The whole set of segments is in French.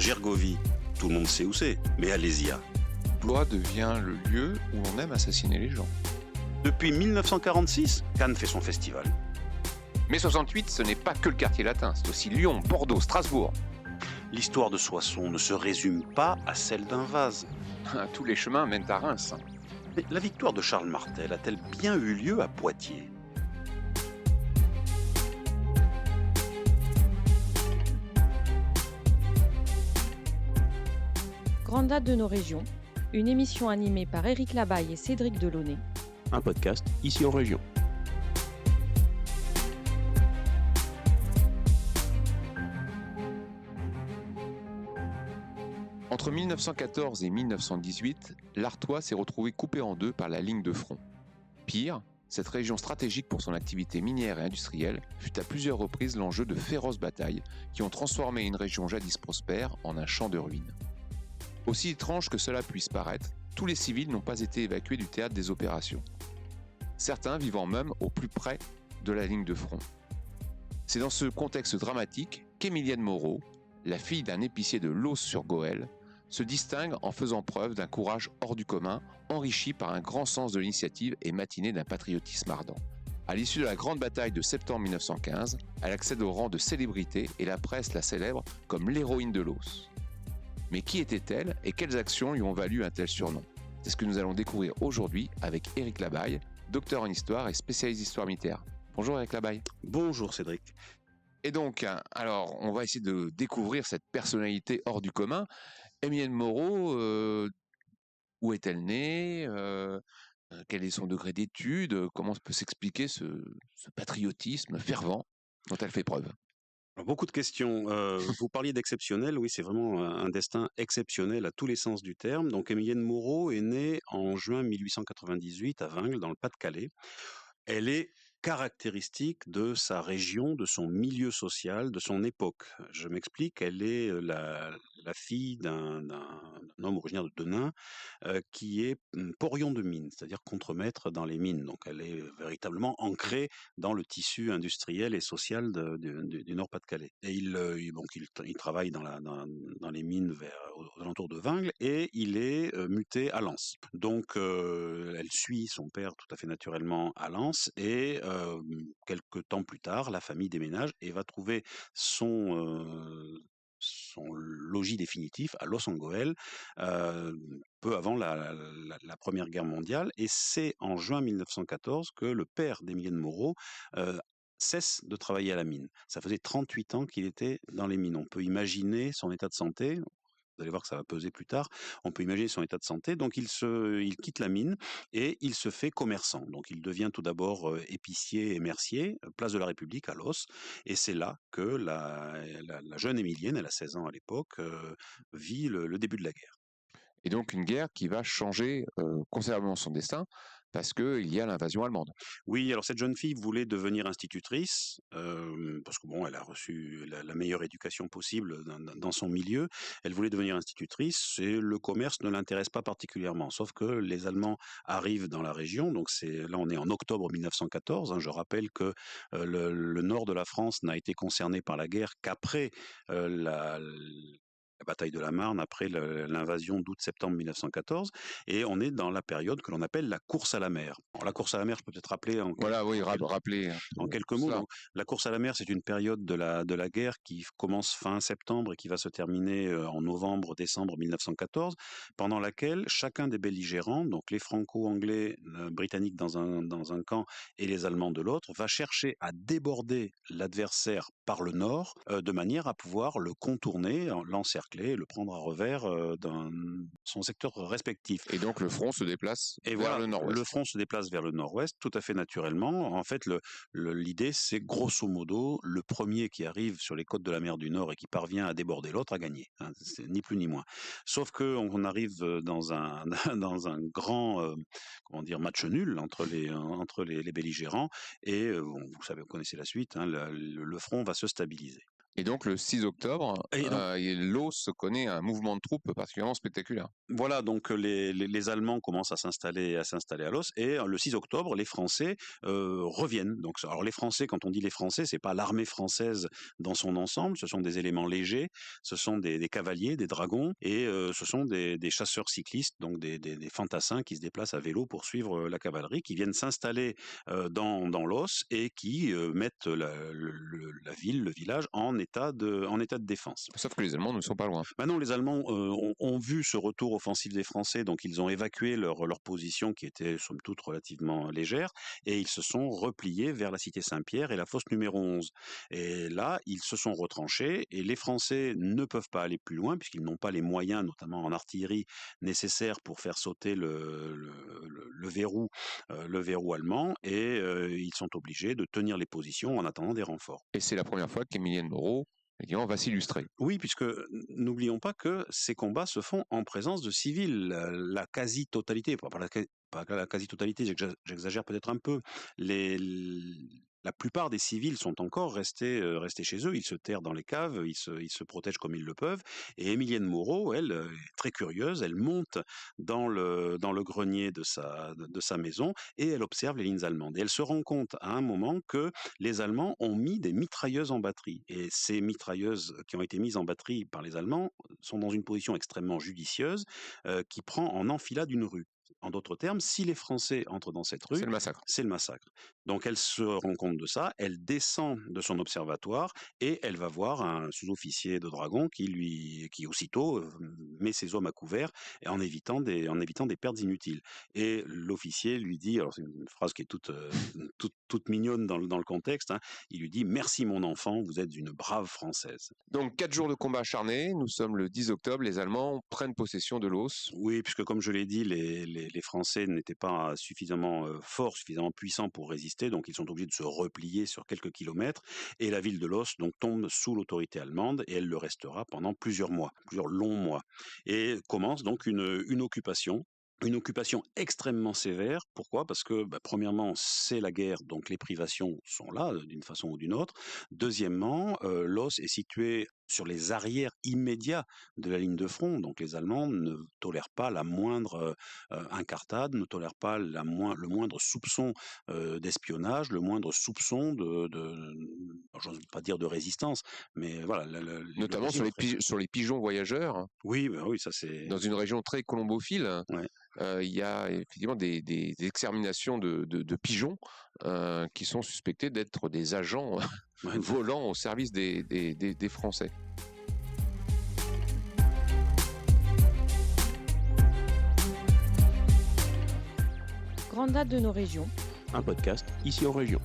Gergovie, tout le monde sait où c'est, mais Alésia. Blois devient le lieu où l'on aime assassiner les gens. Depuis 1946, Cannes fait son festival. Mais 68, ce n'est pas que le quartier latin, c'est aussi Lyon, Bordeaux, Strasbourg. L'histoire de Soissons ne se résume pas à celle d'un vase. Tous les chemins mènent à Reims. Mais la victoire de Charles Martel a-t-elle bien eu lieu à Poitiers ? Grande date de nos régions, une émission animée par Éric Labaille et Cédric Delaunay. Un podcast ici en région. Entre 1914 et 1918, l'Artois s'est retrouvé coupé en deux par la ligne de front. Pire, cette région stratégique pour son activité minière et industrielle fut à plusieurs reprises l'enjeu de féroces batailles qui ont transformé une région jadis prospère en un champ de ruines. Aussi étrange que cela puisse paraître, tous les civils n'ont pas été évacués du théâtre des opérations. Certains vivant même au plus près de la ligne de front. C'est dans ce contexte dramatique qu'Émilienne Moreau, la fille d'un épicier de Los-sur-Gohelle, se distingue en faisant preuve d'un courage hors du commun, enrichi par un grand sens de l'initiative et matiné d'un patriotisme ardent. À l'issue de la grande bataille de septembre 1915, elle accède au rang de célébrité et la presse la célèbre comme l'héroïne de Los. Mais qui était-elle et quelles actions lui ont valu un tel surnom ? C'est ce que nous allons découvrir aujourd'hui avec Éric Labaille, docteur en histoire et spécialiste d'histoire militaire. Bonjour Éric Labaille. Bonjour Cédric. Et donc, alors, on va essayer de découvrir cette personnalité hors du commun. Émilienne Moreau, où est-elle née ? Quel est son degré d'études ? Comment peut s'expliquer ce patriotisme fervent dont elle fait preuve ? Alors, beaucoup de questions. Vous parliez d'exceptionnel, oui, c'est vraiment un destin exceptionnel à tous les sens du terme. Donc, Émilienne Moreau est née en juin 1898 à Vingles, dans le Pas-de-Calais. Elle est caractéristique de sa région, de son milieu social, de son époque. Je m'explique, elle est la fille d'un homme originaire de Denain qui est porion de mine, c'est-à-dire contremaître dans les mines. Donc elle est véritablement ancrée dans le tissu industriel et social du Nord-Pas-de-Calais. Et il travaille dans les mines aux alentours de Vingles et il est muté à Lens. Donc elle suit son père tout à fait naturellement à Lens et quelques temps plus tard, la famille déménage et va trouver son logis définitif à Los-en-Gohelle, peu avant la Première Guerre mondiale. Et c'est en juin 1914 que le père d'Émilienne Moreau cesse de travailler à la mine. Ça faisait 38 ans qu'il était dans les mines. On peut imaginer son état de santé. Vous allez voir que ça va peser plus tard. On peut imaginer son état de santé. Donc, il quitte la mine et il se fait commerçant. Donc, il devient tout d'abord épicier et mercier, place de la République à Los. Et c'est là que la jeune Émilienne, elle a 16 ans à l'époque, vit le début de la guerre. Et donc une guerre qui va changer considérablement son destin parce qu'il y a l'invasion allemande. Oui, alors cette jeune fille voulait devenir institutrice parce que bon, elle a reçu la meilleure éducation possible dans son milieu. Elle voulait devenir institutrice et le commerce ne l'intéresse pas particulièrement. Sauf que les Allemands arrivent dans la région, donc là on est en octobre 1914. Je rappelle que le nord de la France n'a été concerné par la guerre qu'après la bataille de la Marne, après l'invasion d'août-septembre 1914, et on est dans la période que l'on appelle la course à la mer. Alors, la course à la mer, je peux peut-être rappeler rappeler en quelques mots. Donc, la course à la mer, c'est une période de la guerre qui commence fin septembre et qui va se terminer en novembre-décembre 1914, pendant laquelle chacun des belligérants, donc les franco-anglais, britanniques dans un camp et les Allemands de l'autre, va chercher à déborder l'adversaire par le nord, de manière à pouvoir le contourner, l'encercler, le prendre à revers dans son secteur respectif. Et donc le front se déplace vers le nord-ouest. Le front se déplace vers le nord-ouest, tout à fait naturellement. En fait, l'idée, c'est grosso modo, le premier qui arrive sur les côtes de la mer du Nord et qui parvient à déborder l'autre a gagné. C'est ni plus ni moins. Sauf qu'on arrive dans un grand match nul entre les belligérants et vous connaissez la suite, le front va se stabiliser. Et donc le 6 octobre, Et donc, l'Oss connaît un mouvement de troupes particulièrement spectaculaire. voilà, donc les Allemands commencent à s'installer à Los, et le 6 octobre, les Français reviennent. Donc, alors les Français, quand on dit les Français, c'est pas l'armée française dans son ensemble, ce sont des éléments légers, ce sont des cavaliers, des dragons, et ce sont des chasseurs cyclistes, donc des fantassins qui se déplacent à vélo pour suivre la cavalerie, qui viennent s'installer dans Los et qui mettent la ville, le village en état de défense. Sauf que les Allemands ne sont pas loin. Maintenant, les Allemands ont vu ce retour offensif des Français, donc ils ont évacué leur position qui était somme toute relativement légère, et ils se sont repliés vers la cité Saint-Pierre et la fosse numéro 11. Et là, ils se sont retranchés, et les Français ne peuvent pas aller plus loin puisqu'ils n'ont pas les moyens, notamment en artillerie, nécessaires pour faire sauter le verrou allemand, et ils sont obligés de tenir les positions en attendant des renforts. Et c'est la première fois qu'Émilienne Moreau va s'illustrer. Oui, puisque n'oublions pas que ces combats se font en présence de civils. La quasi-totalité, pas la quasi-totalité, j'exagère peut-être un peu, la plupart des civils sont encore restés chez eux, ils se terrent dans les caves, ils se protègent comme ils le peuvent. Et Émilienne Moreau, elle, est très curieuse, elle monte dans le grenier de sa maison, et elle observe les lignes allemandes. Et elle se rend compte à un moment que les Allemands ont mis des mitrailleuses en batterie. Et ces mitrailleuses qui ont été mises en batterie par les Allemands sont dans une position extrêmement judicieuse, qui prend en enfilade une rue. En d'autres termes, si les Français entrent dans cette C'est rue, le massacre. c'est le massacre. Donc elle se rend compte de ça, elle descend de son observatoire, et elle va voir un sous-officier de dragon qui aussitôt met ses hommes à couvert, et en évitant des pertes inutiles. Et l'officier lui dit, alors c'est une phrase qui est toute mignonne dans le contexte, hein, il lui dit: merci mon enfant, vous êtes une brave Française. Donc 4 jours de combat acharné, nous sommes le 10 octobre, les Allemands prennent possession de l'Oss. Oui, puisque comme je l'ai dit, les Français n'étaient pas suffisamment forts, suffisamment puissants pour résister, donc ils sont obligés de se replier sur quelques kilomètres, et la ville de Los donc tombe sous l'autorité allemande, et elle le restera pendant plusieurs mois, plusieurs longs mois, et commence donc une occupation. Une occupation extrêmement sévère. Pourquoi? Parce que, premièrement, c'est la guerre, donc les privations sont là, d'une façon ou d'une autre. Deuxièmement, Los est situé sur les arrières immédiats de la ligne de front, donc les Allemands ne tolèrent pas la moindre incartade, ne tolèrent pas le moindre soupçon d'espionnage, le moindre soupçon j'ose pas dire de résistance, mais voilà. Notamment sur les pigeons voyageurs, Oui, oui, ça c'est. dans une région très colombophile. Ouais. Il y a effectivement des exterminations de pigeons qui sont suspectés d'être des agents Ouais. volants au service des Français. Grande date de nos régions. Un podcast ici en région.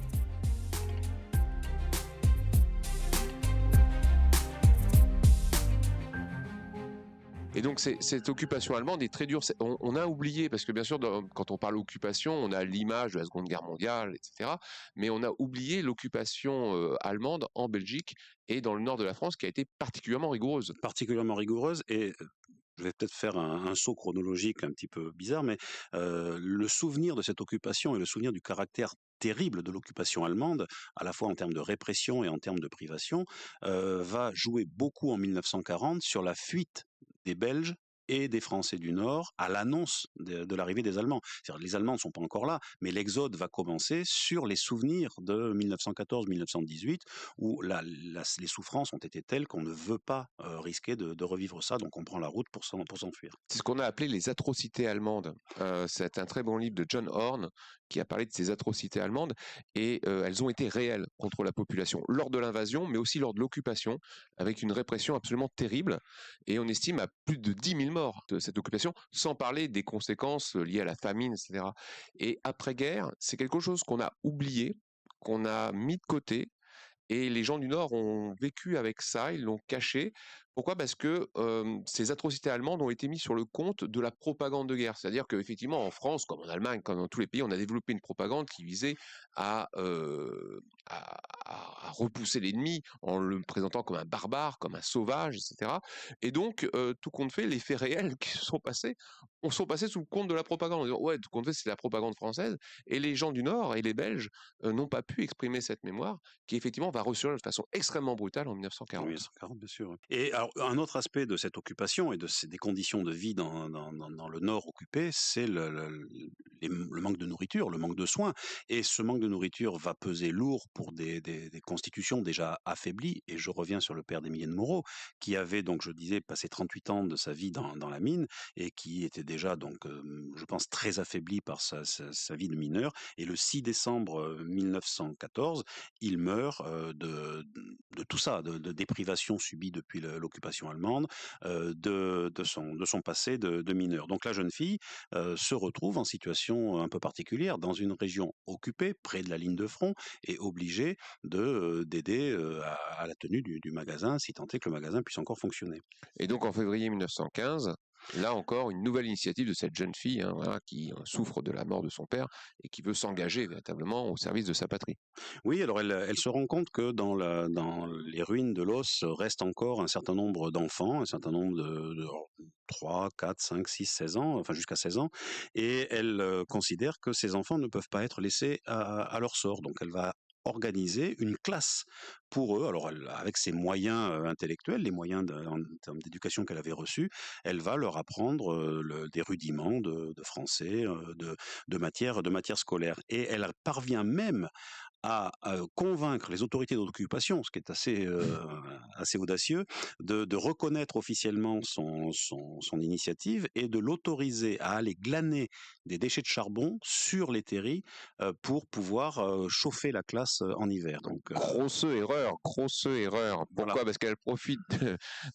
Et donc cette occupation allemande est très dure. On a oublié, parce que bien sûr, quand on parle occupation, on a l'image de la Seconde Guerre mondiale, etc. Mais on a oublié l'occupation allemande en Belgique et dans le nord de la France, qui a été particulièrement rigoureuse. Particulièrement rigoureuse, et je vais peut-être faire un saut chronologique un petit peu bizarre, mais le souvenir de cette occupation et le souvenir du caractère terrible de l'occupation allemande, à la fois en termes de répression et en termes de privation, va jouer beaucoup en 1940 sur la fuite des Belges et des Français du Nord à l'annonce de l'arrivée des Allemands. C'est-à-dire, les Allemands ne sont pas encore là, mais l'exode va commencer sur les souvenirs de 1914-1918, où les souffrances ont été telles qu'on ne veut pas risquer de revivre ça, donc on prend la route pour s'enfuir. C'est ce qu'on a appelé les atrocités allemandes. C'est un très bon livre de John Horn qui a parlé de ces atrocités allemandes, et elles ont été réelles contre la population lors de l'invasion, mais aussi lors de l'occupation, avec une répression absolument terrible. Et on estime à plus de 10 000 morts de cette occupation, sans parler des conséquences liées à la famine, etc. Et après-guerre, c'est quelque chose qu'on a oublié, qu'on a mis de côté. Et les gens du Nord ont vécu avec ça, ils l'ont caché. Pourquoi? Parce que ces atrocités allemandes ont été mises sur le compte de la propagande de guerre. C'est-à-dire qu'effectivement, en France, comme en Allemagne, comme dans tous les pays, on a développé une propagande qui visait à, à repousser l'ennemi en le présentant comme un barbare, comme un sauvage, etc. Et donc, tout compte fait, les faits réels qui se sont passés on sont passés sous le compte de la propagande. En disant, ouais, tout compte fait, c'est la propagande française. Et les gens du Nord et les Belges n'ont pas pu exprimer cette mémoire qui, effectivement, va ressurgir de façon extrêmement brutale en 1940. 1940, bien sûr. Et alors, un autre aspect de cette occupation et des conditions de vie dans le Nord occupé, c'est le manque de nourriture, le manque de soins. Et ce manque de nourriture va peser lourd pour des constitutions déjà affaiblies. Et je reviens sur le père d'Émilienne Moreau, qui avait, donc, je disais, passé 38 ans de sa vie dans la mine et qui était déjà, donc, je pense, très affaibli par sa vie de mineur. Et le 6 décembre 1914, il meurt de tout ça, des privations subies depuis l'occupation allemande, de son passé de mineur. Donc la jeune fille se retrouve en situation un peu particulière dans une région occupée, près de la ligne de front, et obligée d'aider à la tenue du magasin, si tant est que le magasin puisse encore fonctionner. Et donc en février 1915, là encore, une nouvelle initiative de cette jeune fille voilà, qui souffre de la mort de son père et qui veut s'engager véritablement au service de sa patrie. Oui, alors elle se rend compte que dans les ruines de l'os reste encore un certain nombre d'enfants, un certain nombre de 3, 4, 5, 6, 16 ans, enfin jusqu'à 16 ans, et elle considère que ces enfants ne peuvent pas être laissés à leur sort. Donc elle va organiser une classe pour eux. Alors avec ses moyens intellectuels, les moyens en termes d'éducation qu'elle avait reçus, elle va leur apprendre des rudiments de français, de matière scolaire. Et elle parvient même à convaincre les autorités d'occupation, ce qui est assez audacieux, de reconnaître officiellement son initiative et de l'autoriser à aller glaner des déchets de charbon sur les terris pour pouvoir chauffer la classe en hiver. Donc, grosse erreur. Pourquoi voilà. Parce qu'elle profite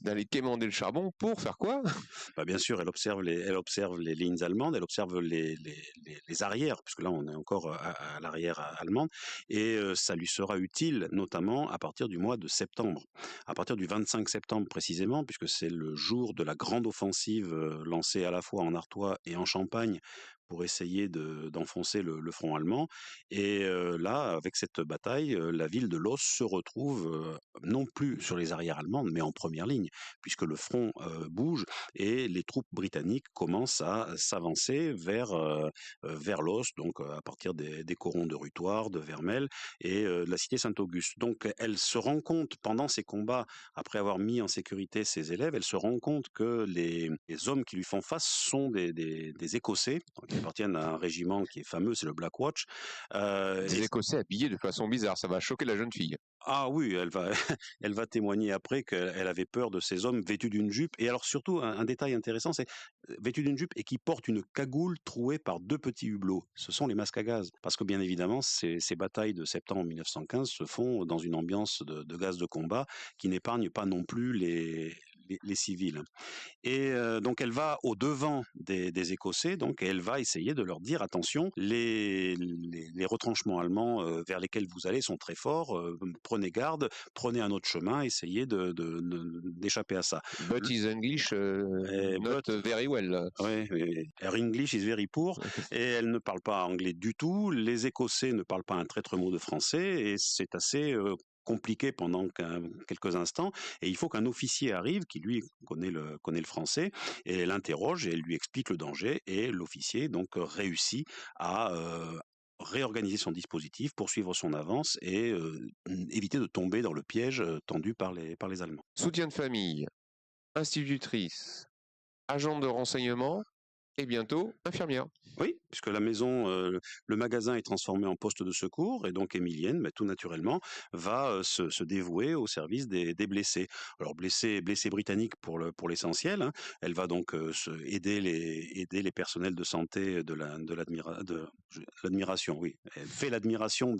d'aller quémander le charbon pour faire quoi? Bah, bien sûr, elle observe les lignes allemandes, elle observe les arrières, puisque là on est encore à l'arrière allemande, et ça lui sera utile notamment à partir du mois de septembre, à partir du 25 septembre précisément, puisque c'est le jour de la grande offensive lancée à la fois en Artois et en Champagne pour essayer d'enfoncer le front allemand. Et là, avec cette bataille, la ville de Loos se retrouve non plus sur les arrières allemandes, mais en première ligne, puisque le front bouge et les troupes britanniques commencent à s'avancer vers Loos, donc à partir des corons de Rutoire, de Vermelles et de la cité Saint-Auguste. Donc elle se rend compte pendant ces combats, après avoir mis en sécurité ses élèves, elle se rend compte que les hommes qui lui font face sont des Écossais, qui appartiennent à un régiment qui est fameux, c'est le Black Watch. Des Écossais habillés de façon bizarre, ça va choquer la jeune fille. Ah oui, elle va témoigner après qu'elle avait peur de ces hommes vêtus d'une jupe. Et alors surtout, un détail intéressant, c'est vêtus d'une jupe et qui portent une cagoule trouée par 2 petits hublots. Ce sont les masques à gaz. Parce que bien évidemment, ces batailles de septembre 1915 se font dans une ambiance de gaz de combat qui n'épargne pas non plus les civils. Et donc elle va au-devant des Écossais, donc, et elle va essayer de leur dire attention, les retranchements allemands vers lesquels vous allez sont très forts, prenez garde, prenez un autre chemin, essayez d'échapper à ça. But his English not very well. Oui, her English is very poor, et elle ne parle pas anglais du tout, les Écossais ne parlent pas un traître mot de français, et c'est assez compliqué pendant quelques instants, et il faut qu'un officier arrive qui lui connaît le français, et l'interroge et lui explique le danger, et l'officier donc réussit à réorganiser son dispositif, poursuivre son avance et éviter de tomber dans le piège tendu par les Allemands. Soutien de famille, institutrice, agent de renseignement et bientôt infirmière. Oui, puisque la maison, le magasin est transformé en poste de secours, et donc Émilienne, tout naturellement, va se dévouer au service des blessés. Alors blessés britanniques pour l'essentiel, hein. Elle va donc aider les personnels de santé de l'admiration, oui. Elle fait l'admiration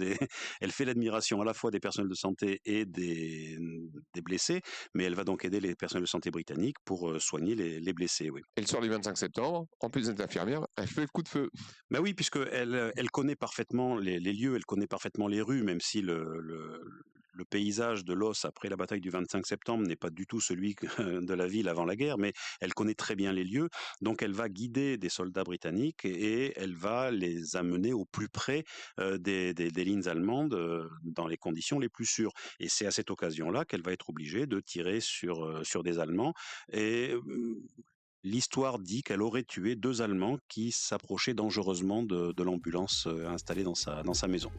elle fait l'admiration à la fois des personnels de santé et des blessés, mais elle va donc aider les personnels de santé britanniques pour soigner les blessés, oui. Et le soir du 25 septembre, en plus d'être infirmière, elle fait le coup de feu. Ben oui, puisqu'elle connaît parfaitement les lieux, elle connaît parfaitement les rues, même si le paysage de Loos après la bataille du 25 septembre n'est pas du tout celui de la ville avant la guerre, mais elle connaît très bien les lieux, donc elle va guider des soldats britanniques et elle va les amener au plus près des lignes allemandes dans les conditions les plus sûres. Et c'est à cette occasion-là qu'elle va être obligée de tirer sur des Allemands. Et L'histoire dit qu'elle aurait tué 2 Allemands qui s'approchaient dangereusement de l'ambulance installée dans sa maison.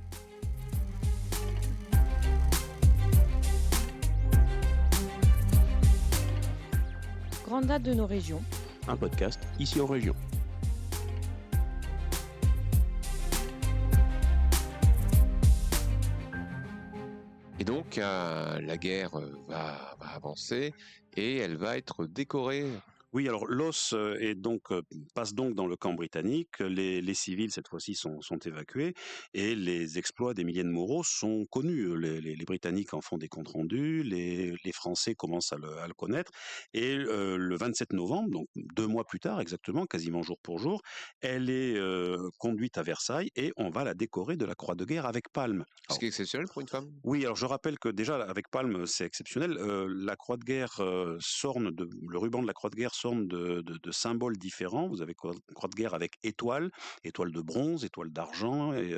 Grandes dates de nos régions. Un podcast ici en région. Et donc, la guerre va avancer et elle va être décorée. Oui, alors l'os passe donc dans le camp britannique. Les civils, cette fois-ci, sont évacués et les exploits d'Émilienne Moreau sont connus. Les Britanniques en font des comptes rendus, les Français commencent à le connaître. Et le 27 novembre, donc 2 mois plus tard exactement, quasiment jour pour jour, elle est conduite à Versailles et on va la décorer de la Croix de guerre avec palme. Ce qui est exceptionnel pour une femme. Oui, alors je rappelle que déjà avec palme, c'est exceptionnel. La croix de guerre le ruban de la croix de guerre sorne de symboles différents. Vous avez croix de guerre avec étoile de bronze, étoile d'argent, et,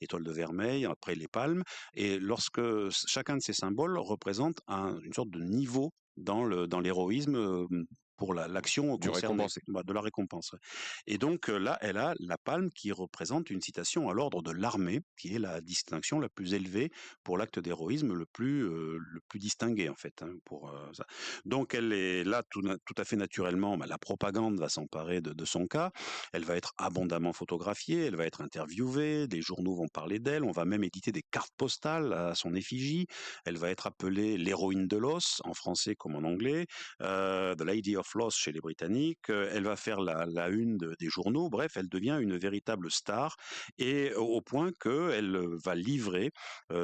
étoile de vermeil, après les palmes. Et lorsque chacun de ces symboles représente une sorte de niveau dans l'héroïsme pour l'action Du concernée, récompensé. de la récompense. Ouais. Et donc là, elle a la palme qui représente une citation à l'ordre de l'armée, qui est la distinction la plus élevée pour l'acte d'héroïsme le plus distingué en fait. Pour ça. Donc elle est là tout à fait naturellement. La propagande va s'emparer de son cas. Elle va être abondamment photographiée, elle va être interviewée, des journaux vont parler d'elle, on va même éditer des cartes postales à son effigie. Elle va être appelée l'héroïne de l'os en français comme en anglais, The Lady of Loss chez les Britanniques. Elle va faire la une des journaux. Bref, elle devient une véritable star et au point qu'elle va livrer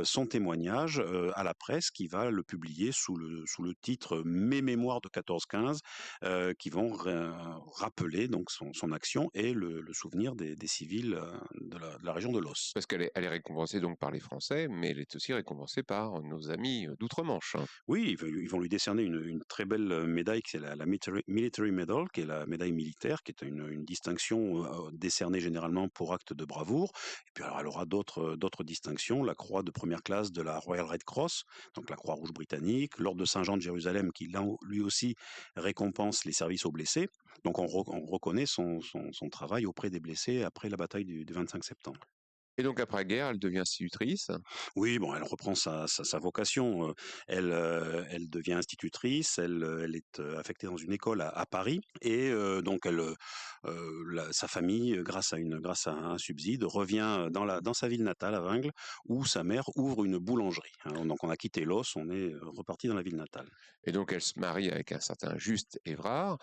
son témoignage à la presse qui va le publier sous le titre Mes mémoires de 14-15 qui vont rappeler donc son action et le souvenir des civils de la région de l'Os. Parce elle est récompensée donc par les Français, mais elle est aussi récompensée par nos amis d'outre-Manche. Oui, ils vont lui décerner une très belle médaille, qui est la Military Medal, qui est la médaille militaire, qui est une distinction décernée généralement pour acte de bravoure. Et puis alors, elle aura d'autres distinctions, la croix de première classe de la Royal Red Cross, donc la Croix-Rouge britannique, l'ordre de Saint-Jean de Jérusalem, qui là, lui aussi récompense les services aux blessés. Donc on reconnaît son travail auprès des blessés après la bataille du 25 septembre. Et donc après-guerre, elle devient institutrice. Oui, bon, elle reprend sa vocation. Elle devient institutrice. Elle est affectée dans une école à Paris et donc sa famille, grâce à un subside, revient dans sa ville natale à Vingles, où sa mère ouvre une boulangerie. Donc on a quitté l'Os, on est reparti dans la ville natale. Et donc elle se marie avec un certain Juste Évrard.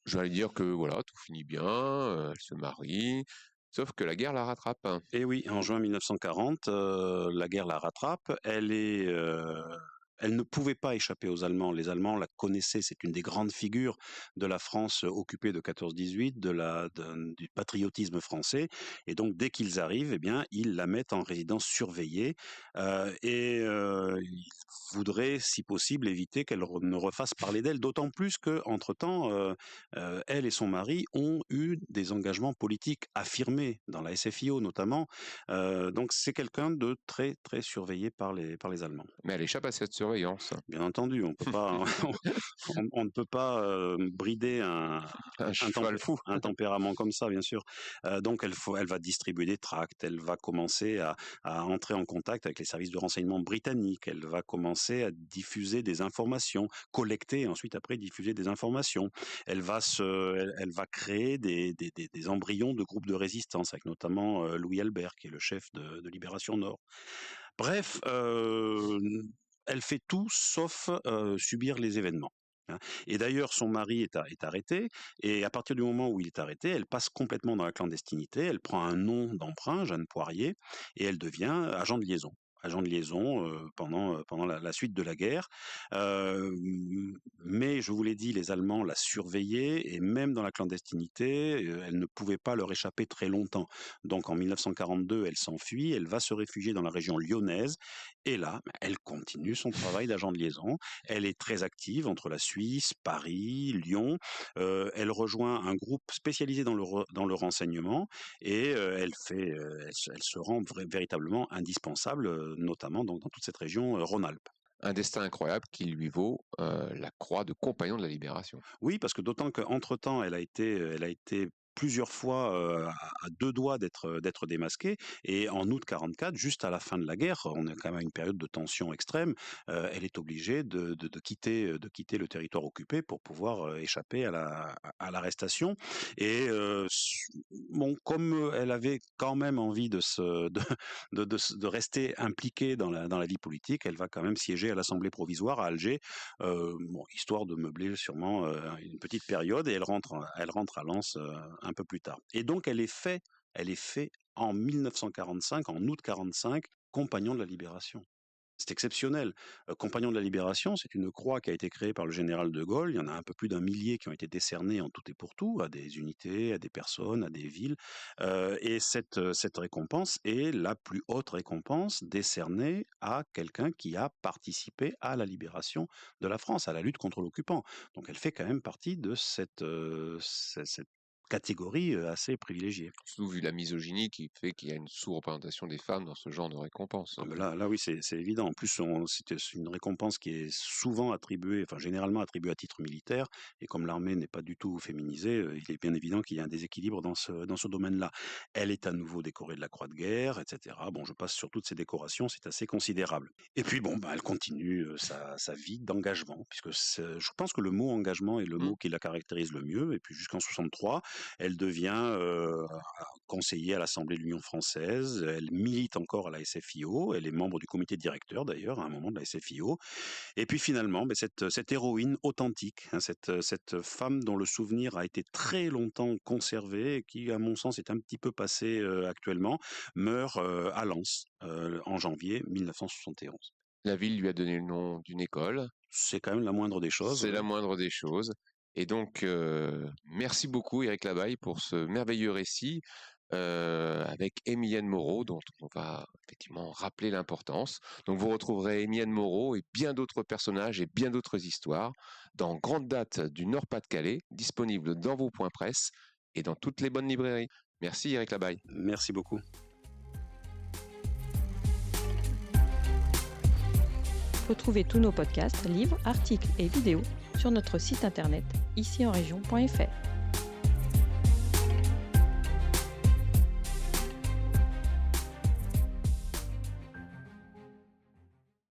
J'allais dire que voilà, tout finit bien, elle se marie. Sauf que la guerre la rattrape. Et oui, en juin 1940, la guerre la rattrape. Elle ne pouvait pas échapper aux Allemands. Les Allemands la connaissaient, c'est une des grandes figures de la France occupée de 14-18, du patriotisme français. Et donc, dès qu'ils arrivent, eh bien, ils la mettent en résidence surveillée ils voudraient, si possible, éviter qu'elle ne refasse parler d'elle, d'autant plus qu'entre-temps, elle et son mari ont eu des engagements politiques affirmés dans la SFIO notamment. Donc, c'est quelqu'un de très, très surveillé par les Allemands. Mais elle échappe à cette surveillance. Bien entendu, on peut pas, on ne peut pas brider un cheval fou. un tempérament comme ça, bien sûr. Donc elle va distribuer des tracts, elle va commencer à entrer en contact avec les services de renseignement britanniques, elle va commencer à diffuser des informations, collecter et ensuite après diffuser des informations. Elle va créer des embryons de groupes de résistance, avec notamment Louis Albert, qui est le chef de Libération Nord. Bref, elle fait tout sauf subir les événements. Et d'ailleurs, son mari est arrêté, et à partir du moment où il est arrêté, elle passe complètement dans la clandestinité, elle prend un nom d'emprunt, Jeanne Poirier, et elle devient agent de liaison pendant la suite de la guerre. Mais je vous l'ai dit, les Allemands la surveillaient et même dans la clandestinité, elle ne pouvait pas leur échapper très longtemps. Donc en 1942, elle s'enfuit, elle va se réfugier dans la région lyonnaise et là, elle continue son travail d'agent de liaison. Elle est très active entre la Suisse, Paris, Lyon. Elle rejoint un groupe spécialisé dans le renseignement et elle se rend véritablement indispensable, notamment dans toute cette région Rhône-Alpes. Un destin incroyable qui lui vaut la croix de compagnon de la Libération. Oui, parce que d'autant qu'entre-temps, elle a été plusieurs fois à deux doigts d'être démasquée. Et en août 44, juste à la fin de la guerre, on est quand même à une période de tension extrême. Elle est obligée de quitter le territoire occupé pour pouvoir échapper à l'arrestation. Et bon, comme elle avait quand même envie de rester impliquée dans la vie politique, elle va quand même siéger à l'Assemblée provisoire à Alger, bon, histoire de meubler sûrement une petite période, et elle rentre à Lens un peu plus tard. Et donc elle est fait en 1945, en août 45, compagnon de la Libération. C'est exceptionnel. Compagnon de la Libération, c'est une croix qui a été créée par le général de Gaulle. Il y en a un peu plus d'1 millier qui ont été décernés en tout et pour tout, à des unités, à des personnes, à des villes. Et cette récompense est la plus haute récompense décernée à quelqu'un qui a participé à la libération de la France, à la lutte contre l'occupant. Donc elle fait quand même partie de cette catégorie assez privilégiée. Surtout vu la misogynie qui fait qu'il y a une sous-représentation des femmes dans ce genre de récompense. Ah ben là oui, c'est évident. En plus, c'est une récompense qui est souvent attribuée, enfin généralement attribuée à titre militaire, et comme l'armée n'est pas du tout féminisée, il est bien évident qu'il y a un déséquilibre dans ce domaine-là. Elle est à nouveau décorée de la Croix de guerre, etc. Bon, je passe sur toutes ces décorations, c'est assez considérable. Et puis bon, elle continue sa vie d'engagement, puisque je pense que le mot engagement est le mot qui la caractérise le mieux. Et puis jusqu'en 63, elle devient conseillère à l'Assemblée de l'Union française. Elle milite encore à la SFIO. Elle est membre du comité directeur d'ailleurs à un moment de la SFIO. Et puis finalement, cette héroïne authentique, hein, cette femme dont le souvenir a été très longtemps conservé et qui, à mon sens, est un petit peu passé actuellement, meurt à Lens en janvier 1971. La ville lui a donné le nom d'une école. C'est quand même la moindre des choses. C'est la moindre des choses. Et donc, merci beaucoup Éric Labaille pour ce merveilleux récit avec Émilienne Moreau, dont on va effectivement rappeler l'importance. Donc vous retrouverez Émilienne Moreau et bien d'autres personnages et bien d'autres histoires dans Grande Date du Nord-Pas-de-Calais, disponible dans vos points presse et dans toutes les bonnes librairies. Merci Éric Labaille. Merci beaucoup. Retrouvez tous nos podcasts, livres, articles et vidéos sur notre site internet icienregion.fr.